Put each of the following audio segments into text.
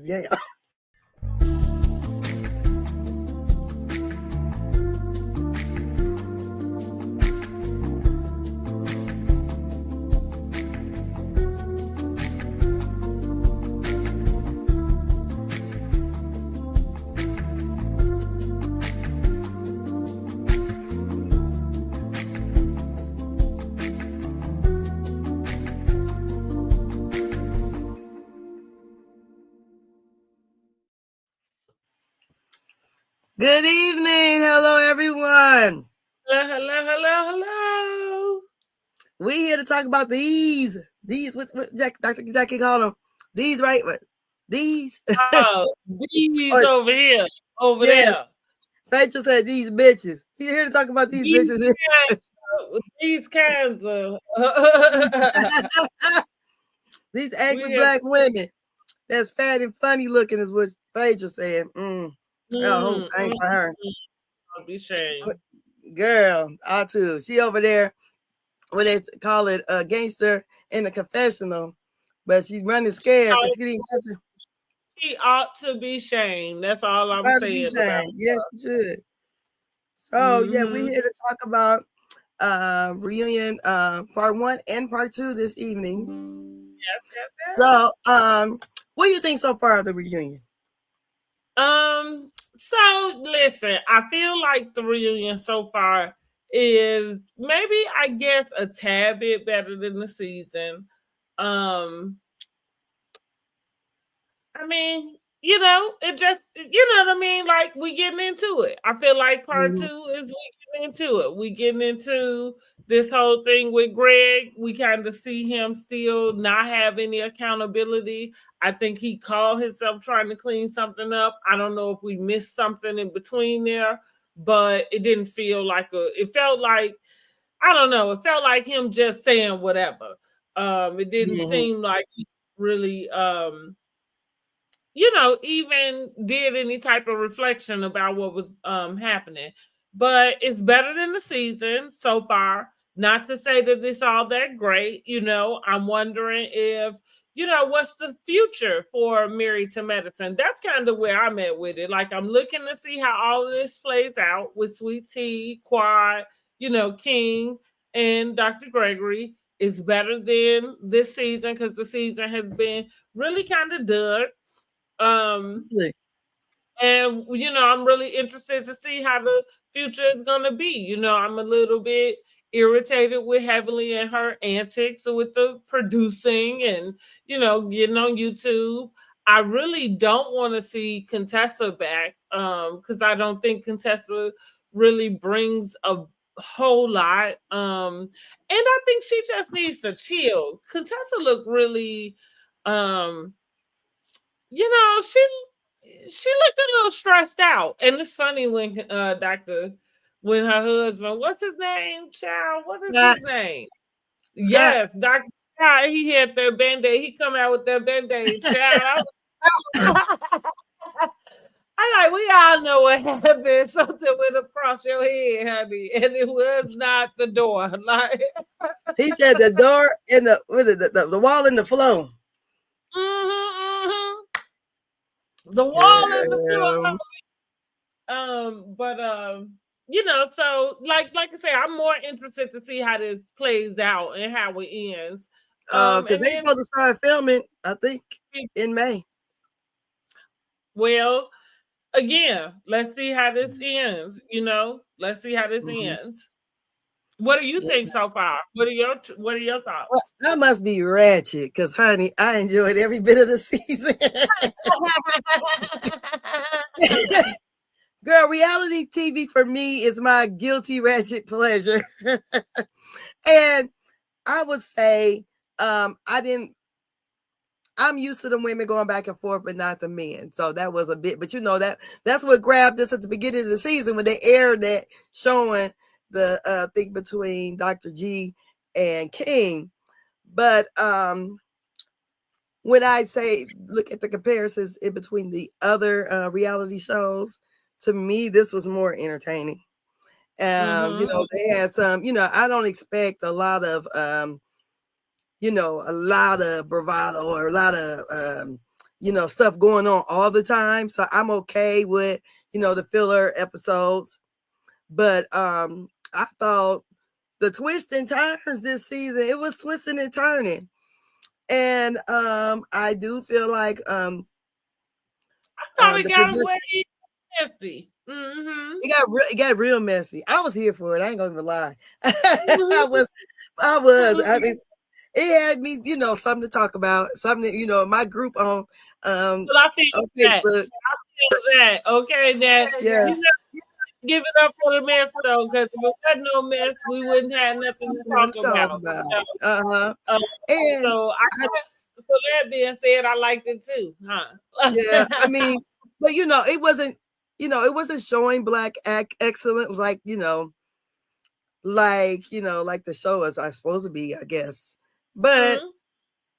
Yeah. Good evening. Hello, everyone. Hello. We here to talk about these. What Dr. Jackie called them? These, right? What? These? These over here. Over there. Phaedra said these bitches. We here to talk about these bitches. These kinds of... these angry black women that's fat and funny looking is what Phaedra said. Oh, thank for her. I'll be ashamed. Girl, I too. She over there, what they call it, a gangster in the confessional, but she's running scared. She ought to be shamed. That's all I'm saying about her. Yes, she should. So yeah, we're here to talk about reunion part 1 and part 2 this evening. Yes. So what do you think so far of the reunion? So listen, I feel like the reunion so far is maybe, I guess, a tad bit better than the season. I mean, it just, what I mean? Like, we getting into it. I feel like part 2 is we getting into it. We getting into this whole thing with Greg. We kind of see him still not have any accountability. I think he called himself trying to clean something up. I don't know if we missed something in between there, but it didn't feel like it felt like, I don't know, it felt like him just saying whatever. It didn't seem like he really even did any type of reflection about what was happening. But it's better than the season so far. Not to say that it's all that great. I'm wondering if, what's the future for Married to Medicine? That's kind of where I'm at with it. Like, I'm looking to see how all of this plays out with Sweet Tea, Quad, King, and Dr. Gregory. Is better than this season because the season has been really kind of dud. And I'm really interested to see how the future is gonna be. I'm a little bit irritated with Heavenly and her antics with the producing and getting on YouTube. I really don't want to see Contessa back because I don't think Contessa really brings a whole lot. And I think she just needs to chill. Contessa looked really she looked a little stressed out. And it's funny when when her husband, what's his name, child? What is his name? Scott. Yes, Dr. Scott, he had their Band-Aid. He come out with their Band-Aid, child. I'm like, we all know what happened. Something went across your head, honey. And it was not the door. Like he said the door and the wall and the floor. The wall and the floor. So like I say, I'm more interested to see how this plays out and how it ends. Because they're supposed to start filming, I think, in May. Well, again, let's see how this ends. Let's see how this ends. What do you think so far? What are your thoughts? Well, I must be ratchet because, honey, I enjoyed every bit of the season. Girl, reality TV for me is my guilty ratchet pleasure. And I would say I'm used to the women going back and forth, but not the men. So that was a bit, but that's what grabbed us at the beginning of the season when they aired that showing the thing between Dr. G and King. But when I say look at the comparisons in between the other reality shows, to me this was more entertaining. They had some, I don't expect a lot of bravado or a lot of stuff going on all the time. So I'm okay with, the filler episodes. But I thought the twists and turns this season, it was twisting and turning. And I do feel like I thought it the got production, away messy. Mm-hmm. it got real messy. I was here for it. I ain't gonna even lie. I was. I mean, it had me, something to talk about, something, my group on Well, I feel that. Facebook. I feel that. Okay, that Yes. you know, give it up for the mess though, because if it wasn't no mess, we wouldn't have nothing to talk about. And So so that being said, I liked it too, huh? yeah, I mean, but it wasn't showing black excellence like like the show is supposed to be, I guess. But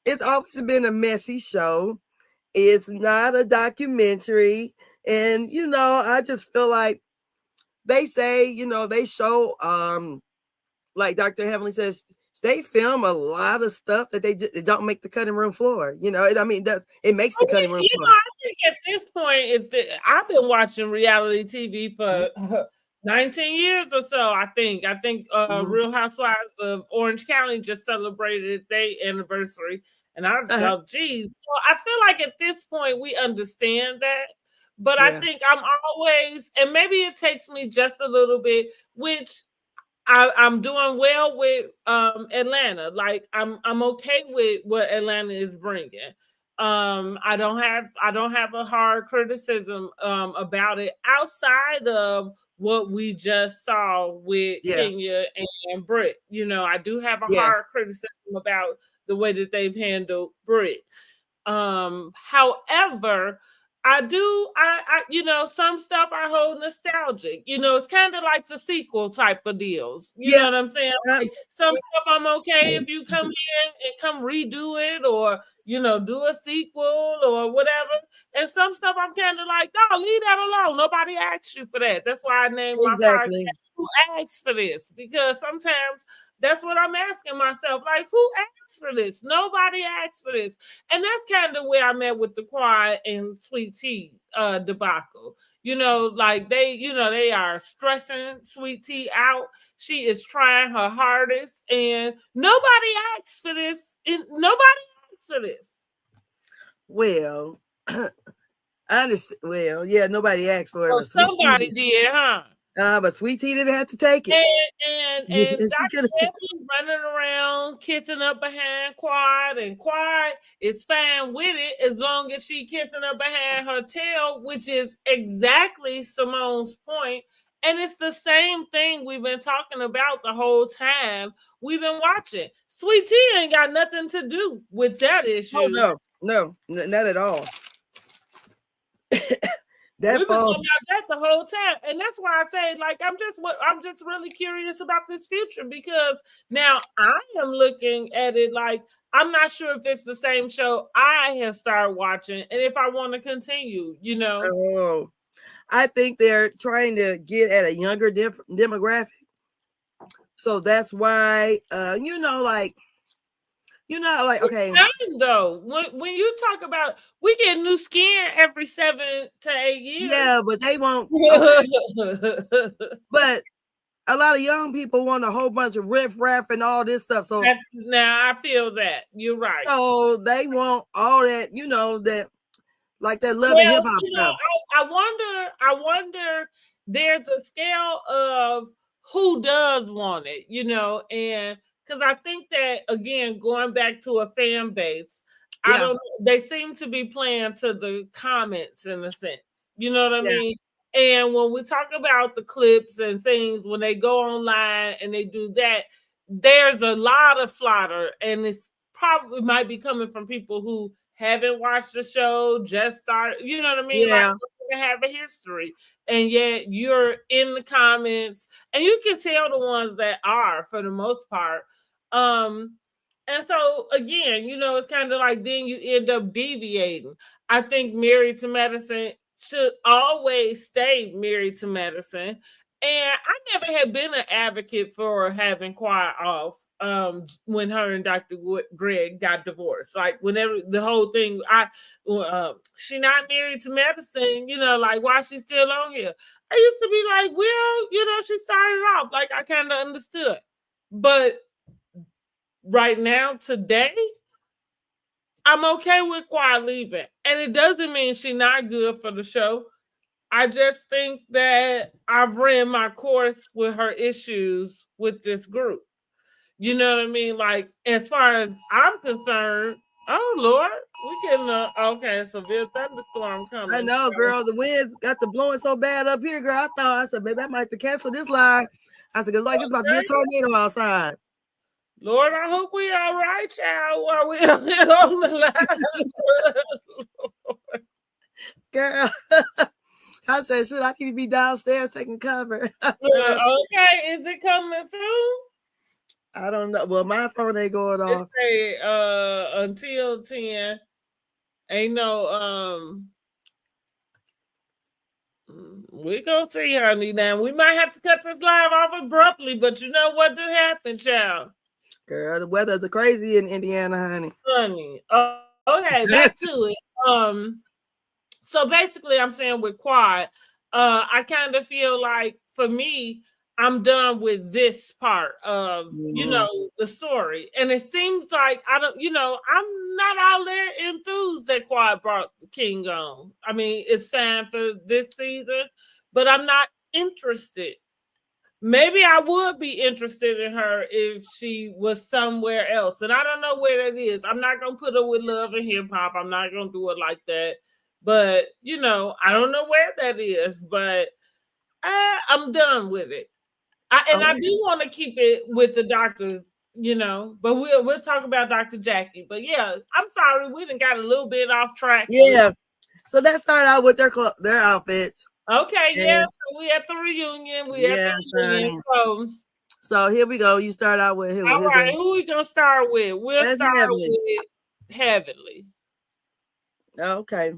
it's always been a messy show. It's not a documentary. And I just feel like they say, they show like Dr. Heavenly says, they film a lot of stuff that they don't make the cutting room floor. I mean, it makes the cutting room floor. I think at this point, I've been watching reality TV for 19 years or so. I think Real Housewives of Orange County just celebrated their anniversary, and I thought, geez. So I feel like at this point we understand that, but I think I'm always, and maybe it takes me just a little bit, which I'm doing well with Atlanta. Like I'm okay with what Atlanta is bringing. I don't have a hard criticism about it outside of what we just saw with Kenya and Britt. I do have a hard criticism about the way that they've handled Britt. However, some stuff I hold nostalgic. It's kind of like the sequel type of deals. You know what I'm saying? Like some stuff I'm okay if you come in and come redo it or, do a sequel or whatever. And some stuff I'm kind of like, no, leave that alone. Nobody asked you for that. That's why I named my podcast Who Asked for This? Because sometimes that's what I'm asking myself. Like, who asked for this? Nobody asked for this. And that's kind of where I'm at with the Quiet and Sweet Tea debacle. Like they are stressing Sweet Tea out. She is trying her hardest, and nobody asked for this. Nobody asked for this. Well, I understand. Well, yeah, nobody asked for it. Well, somebody did, huh? But Sweet Tea didn't have to take it. And Dr. Debbie running around kissing up behind Quiet, and Quiet is fine with it as long as she kissing up behind her tail, which is exactly Simone's point. And it's the same thing we've been talking about the whole time we've been watching. Sweet Tea ain't got nothing to do with that issue. Oh, no, not at all. We've been talking about that the whole time, and that's why I say, like, I'm just really curious about this future, because now I am looking at it like I'm not sure if it's the same show I have started watching, and if I want to continue, Oh, I think they're trying to get at a younger demographic, so that's why, okay. Though when you talk about we get new skin every 7 to 8 years, yeah, but they won't. But a lot of young people want a whole bunch of riff-raff and all this stuff. So now I feel that you're right. So they want all that, that like that love and hip hop stuff. I wonder. There's a scale of who does want it, and. Because I think that, again, going back to a fan base, they seem to be playing to the comments in a sense. You know what I mean? And when we talk about the clips and things, when they go online and they do that, there's a lot of fodder, and it's probably might be coming from people who haven't watched the show, just started, you know what I mean? Yeah. Like, they have a history, and yet you're in the comments, and you can tell the ones that are, for the most part. And so again, it's kind of like then you end up deviating. I think Married to Medicine should always stay married to medicine. And I never had been an advocate for having Quiet off. when her and Dr. Greg got divorced. Like whenever the whole thing, she not married to medicine, you know, like why she's still on here. I used to be like, well, you know, she started off like I kind of understood, but right now, today, I'm okay with Quad leaving, and it doesn't mean she's not good for the show. I just think that I've ran my course with her issues with this group. You know what I mean? Like, as far as I'm concerned, oh Lord, we getting a severe thunderstorm coming. I know, girl. The winds got the blowing so bad up here, girl. I said, maybe I might have to cancel this live. I said, cause like it's about to be a tornado outside. Lord, I hope we all right, child, while we on the line. Girl. I said, should I need to be downstairs taking cover? Okay, is it coming through? I don't know. Well, my phone ain't going off. It say until 10. Ain't no we gonna see, honey. Now we might have to cut this live off abruptly, but you know what did happen, child? Girl, the weather's crazy in Indiana, honey. Okay, back to it. So basically, I'm saying with Quad, I kind of feel like for me, I'm done with this part of you know the story, and it seems like I'm not all there enthused that Quad brought the King on. I mean, it's fine for this season, but I'm not interested. Maybe I would be interested in her if she was somewhere else, and I don't know where that is. I'm not gonna put her with Love and Hip Hop. I'm not gonna do it like that. But you know, I don't know where that is. But I'm done with it. I do want to keep it with the doctors, you know. But we'll talk about Dr. Jackie. But yeah, I'm sorry we done got a little bit off track. Yeah. So let's start out with their outfits. Okay, yeah. So we at the reunion. So here we go. You start out with who? All right, who we gonna start with? We'll start with Heavenly. Okay.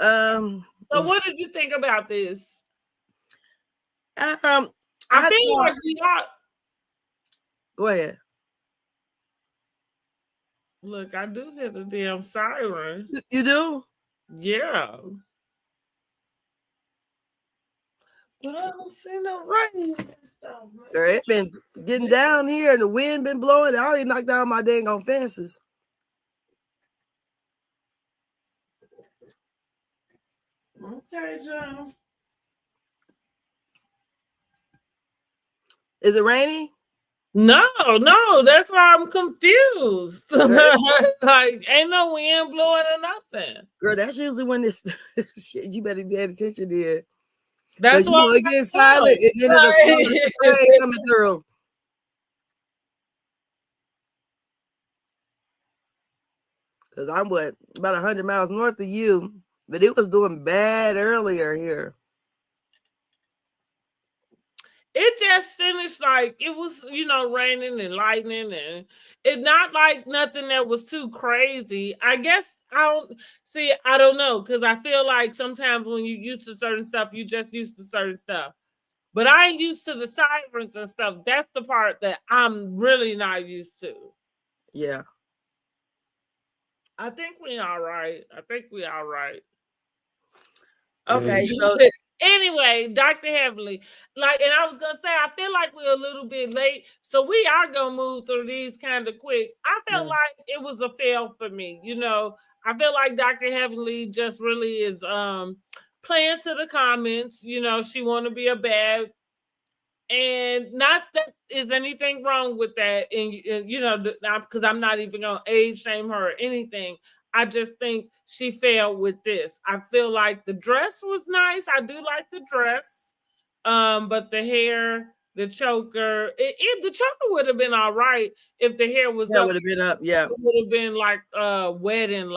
So what did you think about this? I feel like we are. Go ahead. Look, I do hear the damn siren. You do? Yeah. But I don't see no rain. Girl, it's been getting down here and the wind been blowing. I already knocked down my dang on fences. Okay, John. Is it raining? No, that's why I'm confused. Like, ain't no wind blowing or nothing. Girl, that's usually when this shit, you better be paying attention there. That's why it gets silent and then it's coming through. Because I'm about 100 miles north of you, but it was doing bad earlier here. It just finished like it was, raining and lightning, and it not like nothing that was too crazy. I guess I don't know, because I feel like sometimes when you used to certain stuff, you just used to certain stuff. But I ain't used to the sirens and stuff. That's the part that I'm really not used to. Yeah. I think we all right. Okay, so anyway, Dr. Heavenly, and I was gonna say, I feel like we're a little bit late, so we are gonna move through these kind of quick. I felt like it was a fail for me. I feel like Dr. Heavenly just really is playing to the comments. She want to be a bad, and not that is anything wrong with that, and because I'm not even gonna age shame her or anything. I just think she failed with this. I feel like the dress was nice. I do like the dress. But the hair, the choker, the choker would have been all right if the hair was up. Would have been up, yeah. It would have been like wedding,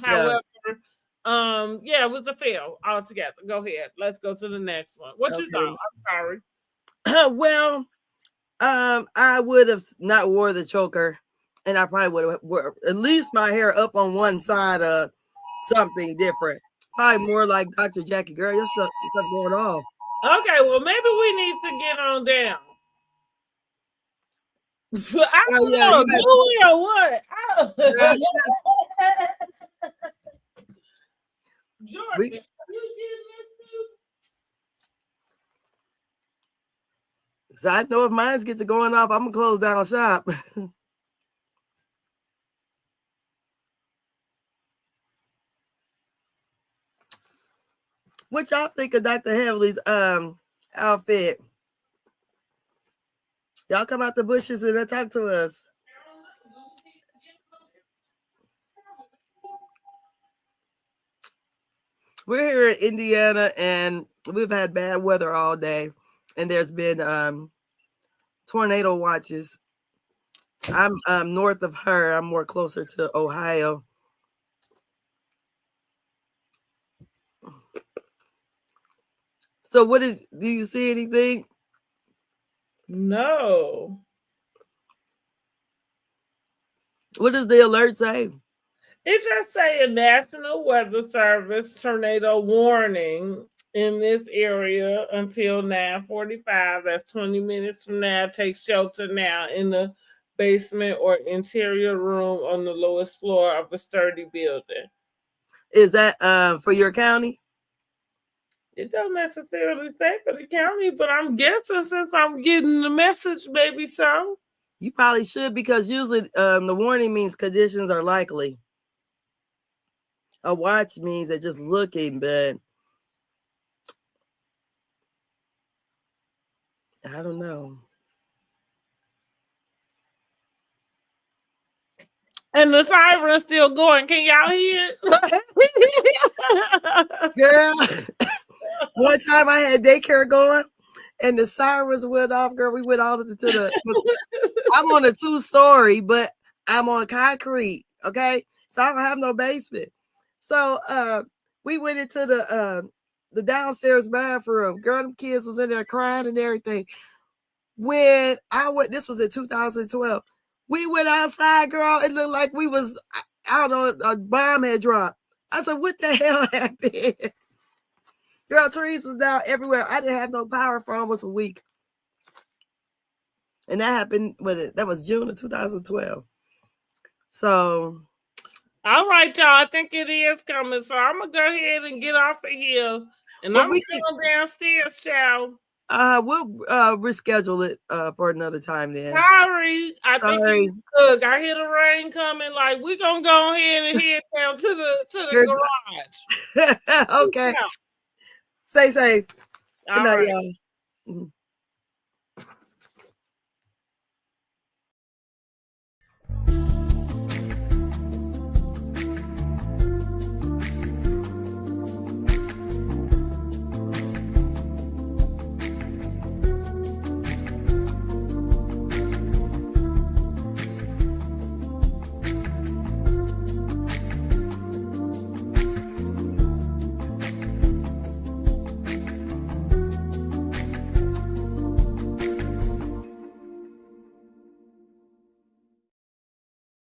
However, it was a fail altogether. Go ahead. Let's go to the next one. What you thought? I'm sorry. Well, I would have not wore the choker. And I probably would have wore at least my hair up on one side of something different. Probably more like Dr. Jackie. Girl, your stuff going off. Okay, well, maybe we need to get on down. I Oh don't yeah, know, you got, Dewey or what? girl, you Jordan, we, are you getting this too? so I know if mine gets to going off, I'm gonna close down shop. What y'all think of Dr. Heavely's outfit? Y'all come out the bushes and talk to us. We're here in Indiana and we've had bad weather all day, and there's been tornado watches. I'm north of her. I'm more closer to Ohio. So do you see anything? No. What does the alert say? It just say a National Weather Service tornado warning in this area until 9:45. That's 20 minutes from now. Take shelter now in the basement or interior room on the lowest floor of a sturdy building. Is that for your county? It don't necessarily say for the county, but I'm guessing since I'm getting the message, maybe so. You probably should, because usually the warning means conditions are likely. A watch means they're just looking, but I don't know. And the siren's still going. Can y'all hear it? Girl, one time I had daycare going and the sirens went off. Girl, we went all to the I'm on a 2-story, but I'm on concrete. Okay. So I don't have no basement. So we went into the downstairs bathroom. Girl, them kids was in there crying and everything. When this was in 2012. We went outside, girl. It looked like we was, I don't know, a bomb had dropped. I said, what the hell happened? Girl, trees was down everywhere. I didn't have no power for almost a week. And that happened that was June of 2012. So. All right, y'all. I think it is coming. So I'm going to go ahead and get off of here. And I'm going to go downstairs, child. We'll reschedule it for another time then. Sorry. Look, I hear the rain coming. Like, we're going to go ahead and head down to the garage. Okay. Stay safe. All right. Y'all.